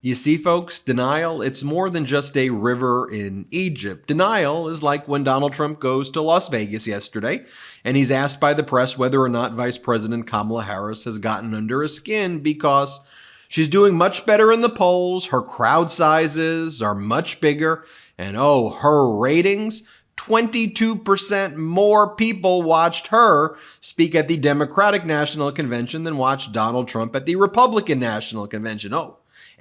You see, folks, denial, it's more than just a river in Egypt. Denial is like when Donald Trump goes to Las Vegas yesterday, and he's asked by the press whether or not Vice President Kamala Harris has gotten under his skin because she's doing much better in the polls, her crowd sizes are much bigger, and her ratings, 22% more people watched her speak at the Democratic National Convention than watched Donald Trump at the Republican National Convention.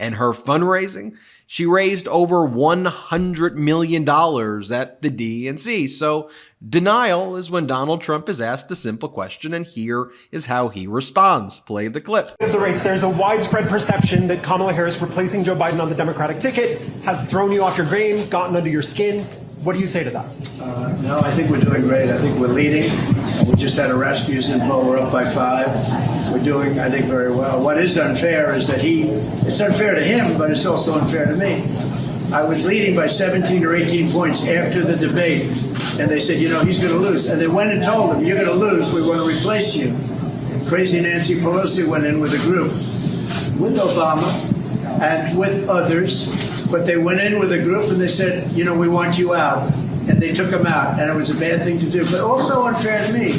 And her fundraising, she raised over $100 million at the DNC. So denial is when Donald Trump is asked a simple question, and here is how he responds. Play the clip. Of the race, there's a widespread perception that Kamala Harris replacing Joe Biden on the Democratic ticket has thrown you off your game, gotten under your skin. What do you say to that? No, I think we're doing great. I think we're leading. We just had a Rasmussen poll. We're up by 5. We're doing, I think, very well. What is unfair is that it's unfair to him, but it's also unfair to me. I was leading by 17 or 18 points after the debate, and they said, he's going to lose. And they went and told him, you're going to lose. We're going to replace you. Crazy Nancy Pelosi went in with a group with Obama and with others. But they went in with a group and they said, we want you out. And they took him out. And it was a bad thing to do, but also unfair to me.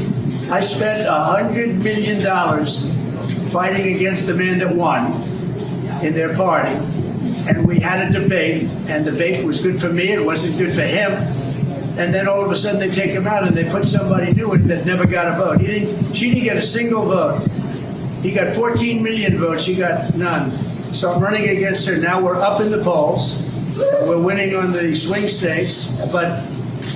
I spent $100 million fighting against the man that won in their party. And we had a debate, and the debate was good for me. It wasn't good for him. And then all of a sudden they take him out and they put somebody new in that never got a vote. She didn't get a single vote. He got 14 million votes. She got none. So I'm running against her. Now we're up in the polls. We're winning on the swing states. But,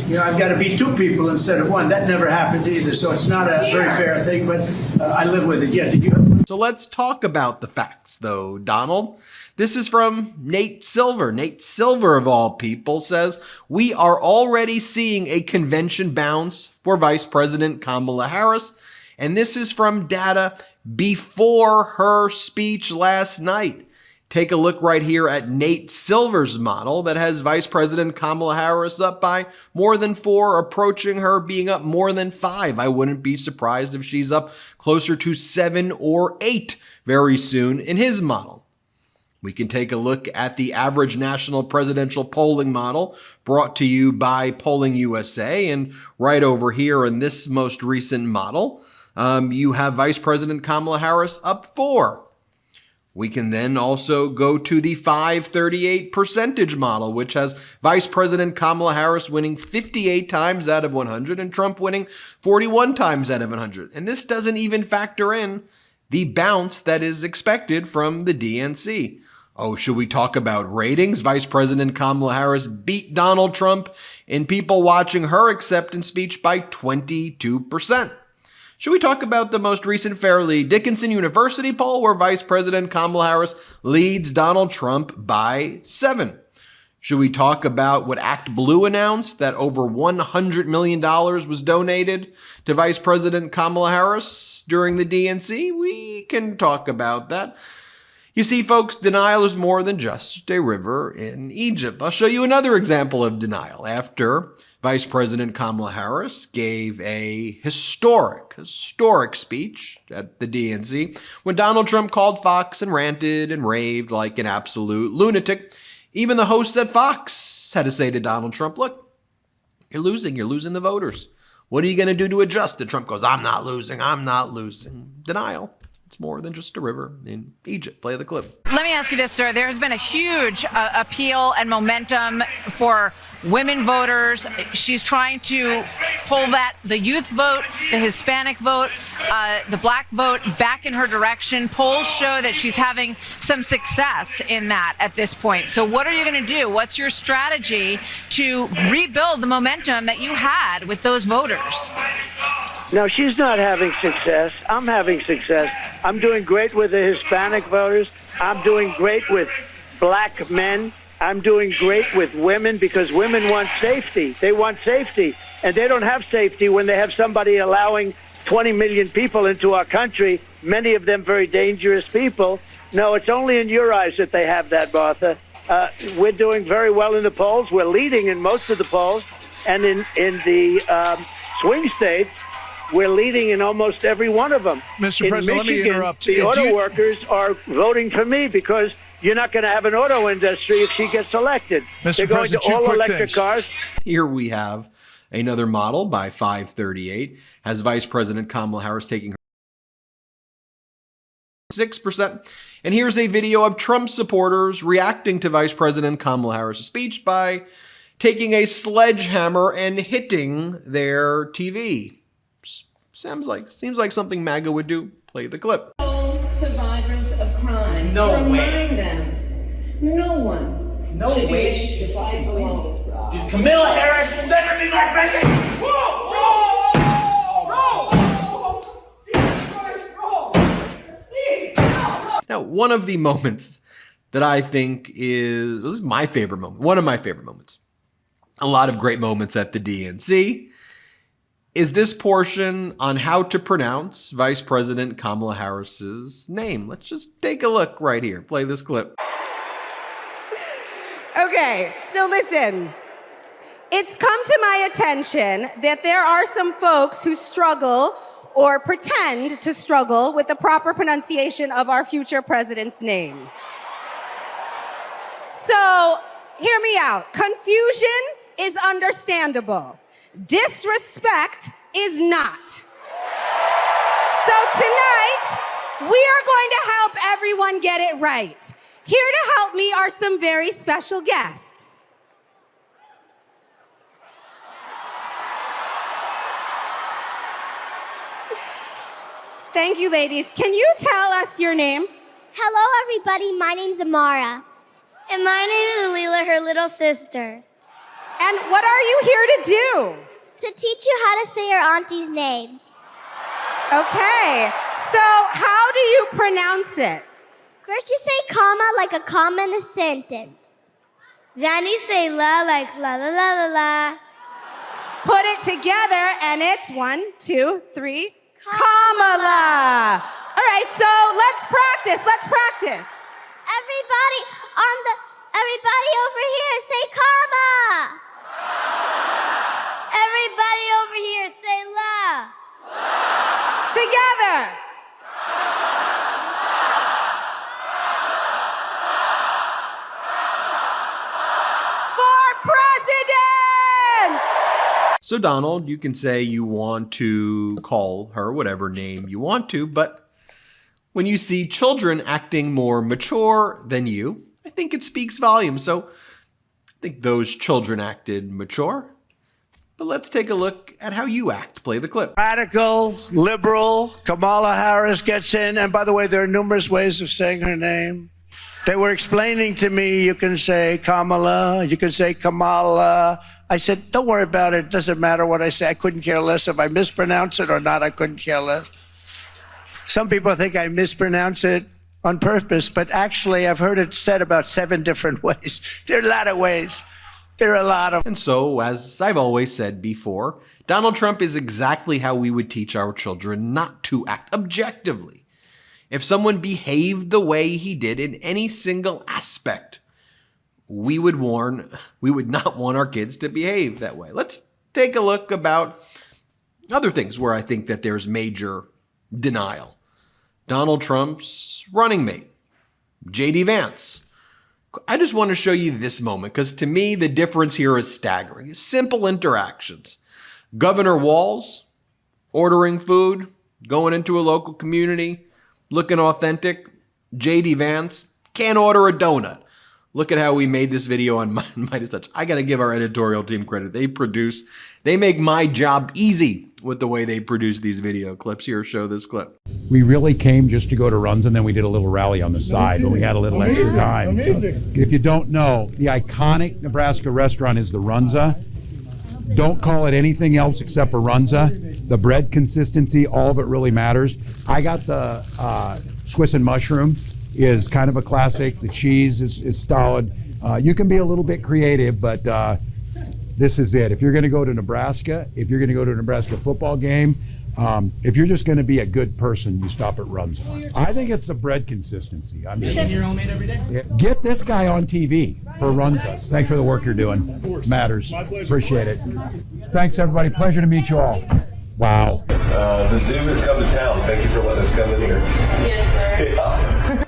I've got to beat 2 people instead of 1. That never happened either. So it's not a very fair thing, but I live with it. Yeah, did you? So let's talk about the facts, though, Donald. This is from Nate Silver. Nate Silver, of all people, says, we are already seeing a convention bounce for Vice President Kamala Harris. And this is from data before her speech last night. Take a look right here at Nate Silver's model that has Vice President Kamala Harris up by more than 4, approaching her being up more than 5. I wouldn't be surprised if she's up closer to 7 or 8 very soon in his model. We can take a look at the average national presidential polling model brought to you by Polling USA. And right over here in this most recent model, you have Vice President Kamala Harris up 4. We can then also go to the 538 percentage model, which has Vice President Kamala Harris winning 58 times out of 100 and Trump winning 41 times out of 100. And this doesn't even factor in the bounce that is expected from the DNC. Should we talk about ratings? Vice President Kamala Harris beat Donald Trump in people watching her acceptance speech by 22%. Should we talk about the most recent Fairleigh Dickinson University poll where Vice President Kamala Harris leads Donald Trump by 7? Should we talk about what Act Blue announced, that over $100 million was donated to Vice President Kamala Harris during the DNC? We can talk about that. You see, folks, denial is more than just a river in Egypt. I'll show you another example of denial. After Vice President Kamala Harris gave a historic speech at the DNC when Donald Trump called Fox and ranted and raved like an absolute lunatic. Even the hosts at Fox had to say to Donald Trump, look, you're losing the voters. What are you going to do to adjust? And Trump goes, I'm not losing. Denial. It's more than just a river in Egypt. Play the clip. Let me ask you this, sir. There has been a huge appeal and momentum for women voters. She's trying to pull the youth vote, the Hispanic vote, the black vote back in her direction. Polls show that she's having some success in that at this point. So what are you going to do? What's your strategy to rebuild the momentum that you had with those voters? No, she's not having success. I'm having success. I'm doing great with the Hispanic voters. I'm doing great with black men. I'm doing great with women because women want safety. They want safety. And they don't have safety when they have somebody allowing 20 million people into our country, many of them very dangerous people. No, it's only in your eyes that they have that, Martha. We're doing very well in the polls. We're leading in most of the polls. And in the swing states, we're leading in almost every one of them. Mr. President, Michigan, let me interrupt. The auto workers are voting for me because You're not going to have an auto industry if she gets elected. Mr. They're going President, to two all quick electric things. cars. Here we have another model by 538 has Vice President Kamala Harris taking her 6%. And here's a video of Trump supporters reacting to Vice President Kamala Harris' speech by taking a sledgehammer and hitting their TV. Seems like something MAGA would do. Play the clip. Survivors of crime. No to way. remind them, no one No should way. be able to fight alone. Dude, Kamala Harris will never be my president. Whoa! Now, one of the moments that I think is, well, this is my favorite moment, one of my favorite moments, a lot of great moments at the DNC, is this portion on how to pronounce Vice President Kamala Harris's name. Let's just take a look right here. Play this clip. Okay, so listen. It's come to my attention that there are some folks who struggle or pretend to struggle with the proper pronunciation of our future president's name. So, hear me out. Confusion is understandable. Disrespect is not. So tonight, we are going to help everyone get it right. Here to help me are some very special guests. Thank you, ladies. Can you tell us your names? Hello, everybody. My name's Amara. And my name is Leela, her little sister. And what are you here to do? To teach you how to say your auntie's name. Okay, so how do you pronounce it? First, you say comma like a comma in a sentence. Then you say la like la la la la la. Put it together, and it's 1, 2, 3, Kamala. All right, so let's practice. Everybody over here, say comma. Everybody over here, say la. Together. For president! So Donald, you can say you want to call her whatever name you want to, but when you see children acting more mature than you, I think it speaks volumes. So I think those children acted mature. But let's take a look at how you act. Play the clip. Radical, liberal, Kamala Harris gets in. And by the way, there are numerous ways of saying her name. They were explaining to me, you can say Kamala, you can say Kamala. I said, don't worry about it. It doesn't matter what I say. I couldn't care less if I mispronounce it or not. I couldn't care less. Some people think I mispronounce it on purpose, but actually I've heard it said about 7 different ways. There are a lot of ways. There are a lot of. And so, as I've always said before, Donald Trump is exactly how we would teach our children not to act objectively. If someone behaved the way he did in any single aspect, we would not want our kids to behave that way. Let's take a look about other things where I think that there's major denial. Donald Trump's running mate, J.D. Vance. I just want to show you this moment because to me, the difference here is staggering. Simple interactions. Governor Walz ordering food, going into a local community, looking authentic. J.D. Vance can't order a donut. Look at how we made this video on MeidasTouch. I got to give our editorial team credit. They make my job easy with the way they produce these video clips. Here, show this clip. We really came just to go to Runza, and then we did a little rally on the side when we had a little extra time. Amazing. If you don't know, the iconic Nebraska restaurant is the Runza. Don't call it anything else except a Runza. The bread consistency, all of it really matters. I got the Swiss and mushroom is kind of a classic. The cheese is solid. You can be a little bit creative, but this is it. If you're going to go to Nebraska, if you're going to go to a Nebraska football game, if you're just going to be a good person, you stop at Runza. I think it's the bread consistency. I mean, Your own made every day? get this guy on TV for Runza. Thanks for the work you're doing. Matters. My pleasure. Appreciate it. Thanks, everybody. Pleasure to meet you all. Wow. The zoo has come to town. Thank you for letting us come in here. Yes, sir. Yeah.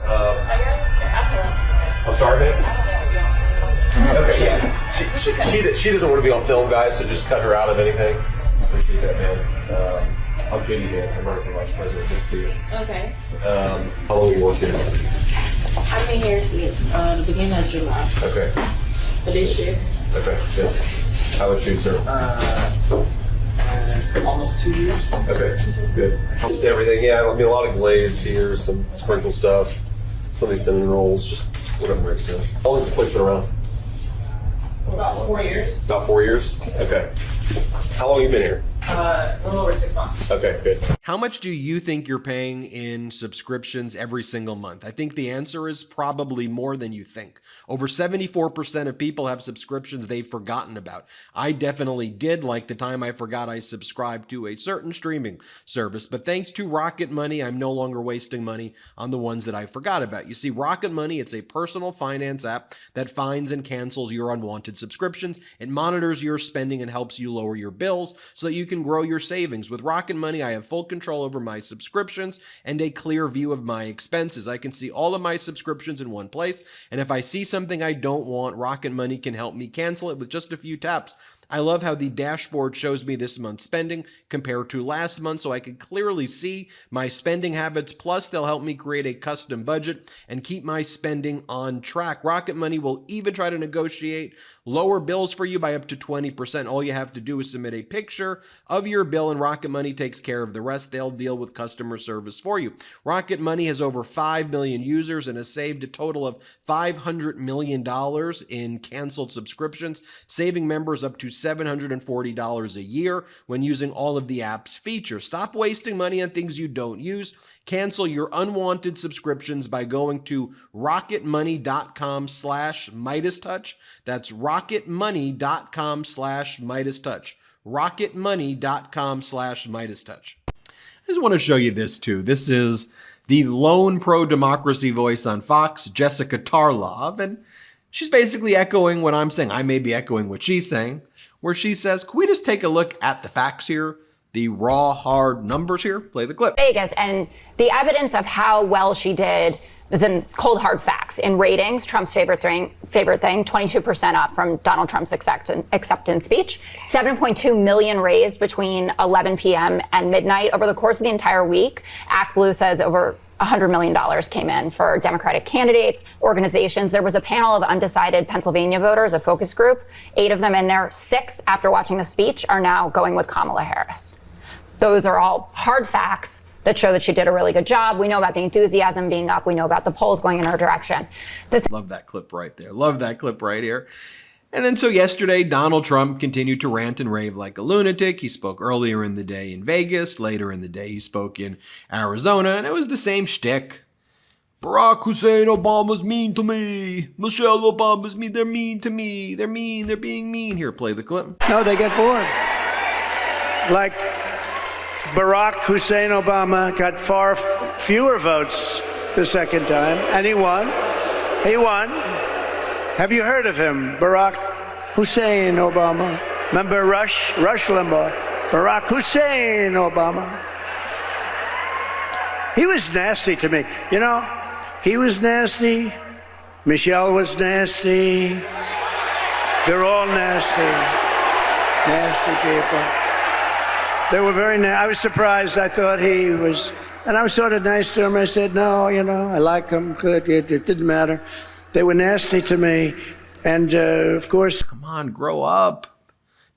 I'm sorry, man. Okay, yeah. She doesn't want to be on film, guys, so just cut her out of anything. Appreciate that, man. I'm JD Vance. I'm running for vice president. Good to see you. Okay. How long are you working? I've been here since the beginning of July. Okay. For this year. Okay, good. How about you, sir? Almost 2 years. Okay, good. Just everything, yeah. I mean, a lot of glazed here, some sprinkle stuff, some of these cinnamon rolls, just whatever makes sense. How long has this place been around? About 4 years. About 4 years? Okay. How long have you been here? A little over 6 months. Okay, good. How much do you think you're paying in subscriptions every single month? I think the answer is probably more than you think. Over 74% of people have subscriptions they've forgotten about. I definitely did, like the time I forgot I subscribed to a certain streaming service. But thanks to Rocket Money, I'm no longer wasting money on the ones that I forgot about. You see, Rocket Money, it's a personal finance app that finds and cancels your unwanted subscriptions. It monitors your spending and helps you lower your bills so that you can grow your savings. With Rocket Money, I have full control over my subscriptions and a clear view of my expenses. I can see all of my subscriptions in one place, and if I see something I don't want, Rocket Money can help me cancel it with just a few taps. I love how the dashboard shows me this month's spending compared to last month, so I can clearly see my spending habits. Plus, they'll help me create a custom budget and keep my spending on track. Rocket Money will even try to negotiate lower bills for you by up to 20%. All you have to do is submit a picture of your bill, and Rocket Money takes care of the rest. They'll deal with customer service for you. Rocket Money has over 5 million users and has saved a total of $500 million in canceled subscriptions, saving members up to $740 a year when using all of the app's features. Stop wasting money on things you don't use. Cancel your unwanted subscriptions by going to rocketmoney.com/MeidasTouch. That's rocketmoney.com/MeidasTouch. rocketmoney.com/MeidasTouch. I just want to show you this too. This is the lone pro-democracy voice on Fox, Jessica Tarlov, and she's basically echoing what I'm saying. I may be echoing what she's saying, where she says, can we just take a look at the facts here? The raw, hard numbers here? Play the clip. Vegas, and the evidence of how well she did was in cold, hard facts. In ratings, Trump's favorite thing, 22% up from Donald Trump's acceptance speech, 7.2 million raised between 11 p.m. and midnight. Over the course of the entire week, Act Blue says over $100 million came in for Democratic candidates, organizations. There was a panel of undecided Pennsylvania voters, a focus group, 8 of them in there. 6, after watching the speech, are now going with Kamala Harris. Those are all hard facts that show that she did a really good job. We know about the enthusiasm being up. We know about the polls going in her direction. Love that clip right there. Love that clip right here. And then so yesterday, Donald Trump continued to rant and rave like a lunatic. He spoke earlier in the day in Vegas. Later in the day, he spoke in Arizona. And it was the same shtick. Barack Hussein Obama's mean to me. Michelle Obama's mean. They're mean to me. They're mean. They're being mean. Here, play the clip. No, they get bored. Like Barack Hussein Obama got far fewer votes the second time, and he won. He won. Have you heard of him, Barack Hussein Obama? Remember Rush Limbaugh? Barack Hussein Obama. He was nasty to me. You know, he was nasty. Michelle was nasty. They're all nasty. Nasty people. They were very nice. I was surprised. I thought he was, and I was sort of nice to him. I said, no, you know, I like him. Good. It didn't matter. They were nasty to me. And, of course. Come on, grow up.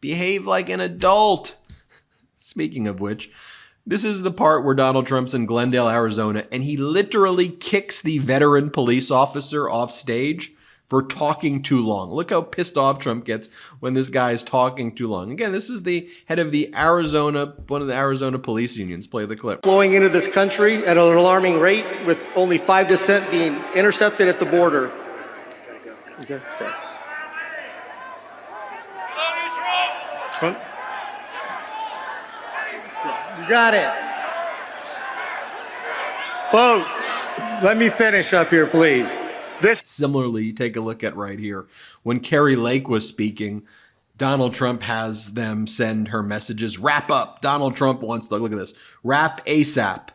Behave like an adult. Speaking of which, this is the part where Donald Trump's in Glendale, Arizona, and he literally kicks the veteran police officer off stage for talking too long. Look how pissed off Trump gets when this guy is talking too long. Again, this is the head of the one of the Arizona police unions. Play the clip. Flowing into this country at an alarming rate, with only 5% being intercepted at the border. Okay. Sorry. You got it. Folks, let me finish up here, please. Similarly, you take a look at right here. When Carrie Lake was speaking, Donald Trump has them send her messages. Wrap up. Donald Trump wants to, look at this. Wrap ASAP.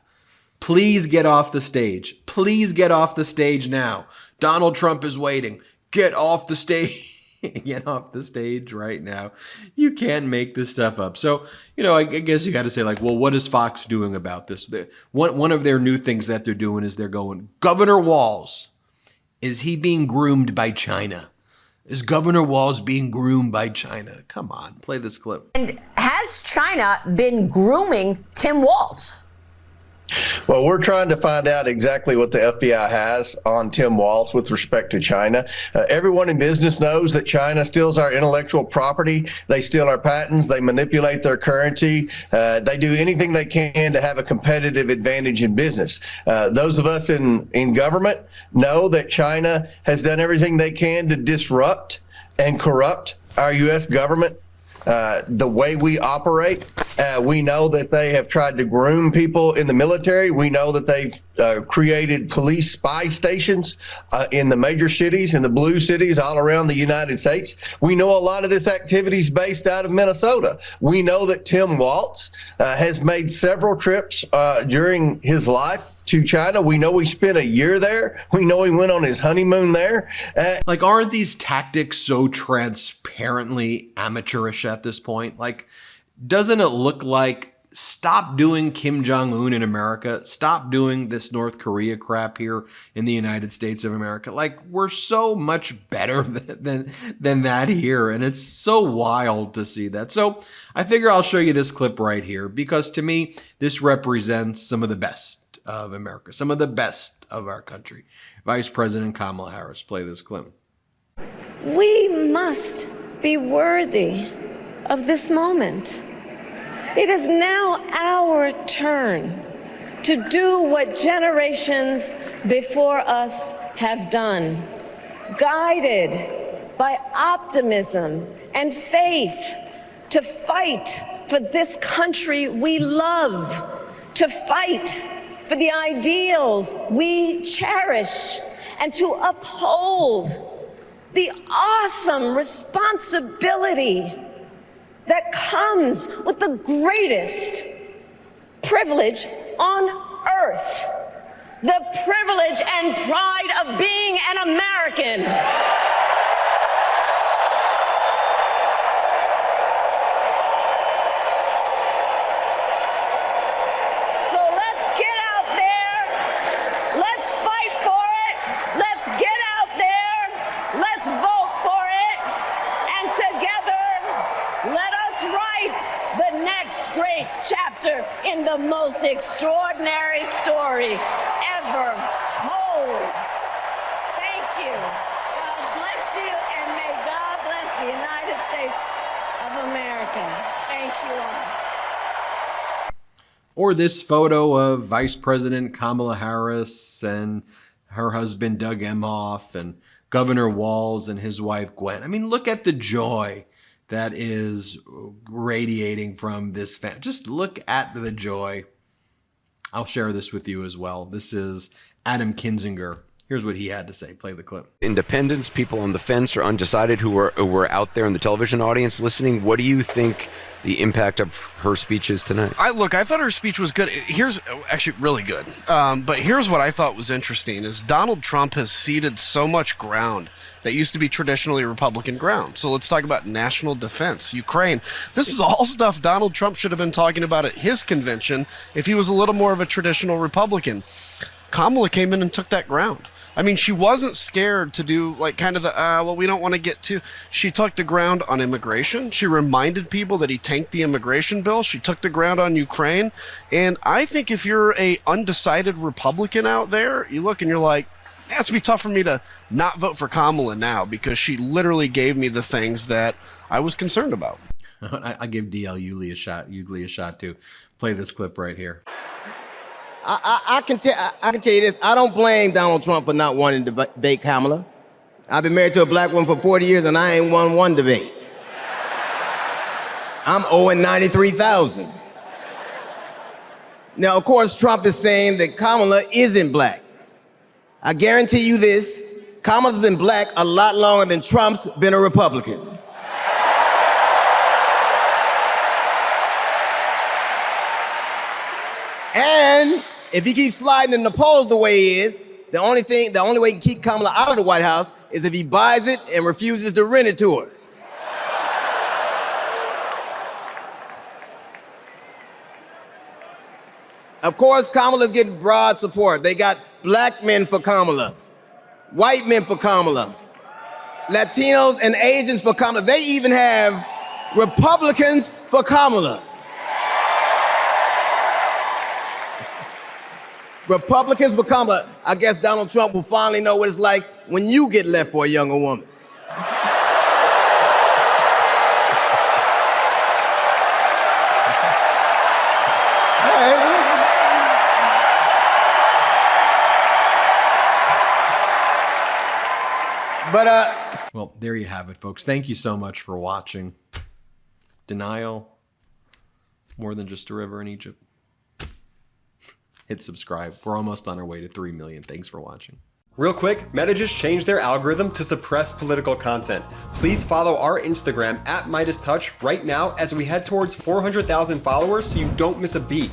Please get off the stage. Please get off the stage now. Donald Trump is waiting. Get off the stage. Get off the stage right now. You can't make this stuff up. So, I guess you got to say, like, well, what is Fox doing about this? One of their new things that they're doing is they're going, Governor Walz, is he being groomed by China? Is Governor Walz being groomed by China? Come on, play this clip. And has China been grooming Tim Walz? Well, we're trying to find out exactly what the FBI has on Tim Walz with respect to China. Everyone in business knows that China steals our intellectual property. They steal our patents. They manipulate their currency. They do anything they can to have a competitive advantage in business. Those of us in government know that China has done everything they can to disrupt and corrupt our U.S. government. The way we operate, we know that they have tried to groom people in the military. We know that they've created police spy stations in the major cities, in the blue cities all around the United States. We know a lot of this activity is based out of Minnesota. We know that Tim Walz has made several trips during his life to China. We know he spent a year there. We know he went on his honeymoon there. Like, aren't these tactics so transparently amateurish at this point? Like, doesn't it look like stop doing Kim Jong-un in America? Stop doing this North Korea crap here in the United States of America. Like, we're so much better than that here. And it's so wild to see that. So I figure I'll show you this clip right here, because to me, this represents some of the best of America, some of the best of our country. Vice President Kamala Harris, play this clip. We must be worthy of this moment. It is now our turn to do what generations before us have done, guided by optimism and faith, to fight for this country we love, to fight for the ideals we cherish, and to uphold the awesome responsibility that comes with the greatest privilege on earth, the privilege and pride of being an American. Great chapter in the most extraordinary story ever told. Thank you. God bless you, and may God bless the United States of America. Thank you all. Or this photo of Vice President Kamala Harris and her husband Doug Emhoff and Governor Walz and his wife Gwen. I mean, look at the joy that is radiating from this fan. Just look at the joy. I'll share this with you as well. This is Adam Kinzinger. Here's what he had to say. Play the clip. Independents, people on the fence or undecided who were out there in the television audience listening. What do you think the impact of her speech is tonight? I thought her speech was good. Here's actually really good. But here's what I thought was interesting is Donald Trump has ceded so much ground that used to be traditionally Republican ground. So let's talk about national defense, Ukraine. This is all stuff Donald Trump should have been talking about at his convention if he was a little more of a traditional Republican. Kamala came in and took that ground. I mean, she wasn't scared to do like kind of the, well, we don't want to get to. She took the ground on immigration. She reminded people that he tanked the immigration bill. She took the ground on Ukraine. And I think if you're a undecided Republican out there, you look and you're like, yeah, it's be tough for me to not vote for Kamala now because she literally gave me the things that I was concerned about. I give DL Hughley a shot too. Play this clip right here. I can tell you this. I don't blame Donald Trump for not wanting to debate Kamala. I've been married to a black woman for 40 years and I ain't won one debate. I'm owing $93,000. Now, of course, Trump is saying that Kamala isn't black. I guarantee you this, Kamala's been black a lot longer than Trump's been a Republican. And if he keeps sliding in the polls the way he is, The only way he can keep Kamala out of the White House is if he buys it and refuses to rent it to her. Of course, Kamala's getting broad support. They got black men for Kamala, white men for Kamala, Latinos and Asians for Kamala. They even have Republicans for Kamala. Republicans for Kamala. I guess Donald Trump will finally know what it's like when you get left for a younger woman. Well, there you have it, folks. Thank you so much for watching. Denial, more than just a river in Egypt. Hit subscribe. We're almost on our way to 3 million. Thanks for watching. Real quick, Meta just changed their algorithm to suppress political content. Please follow our Instagram @MeidasTouch right now as we head towards 400,000 followers so you don't miss a beat.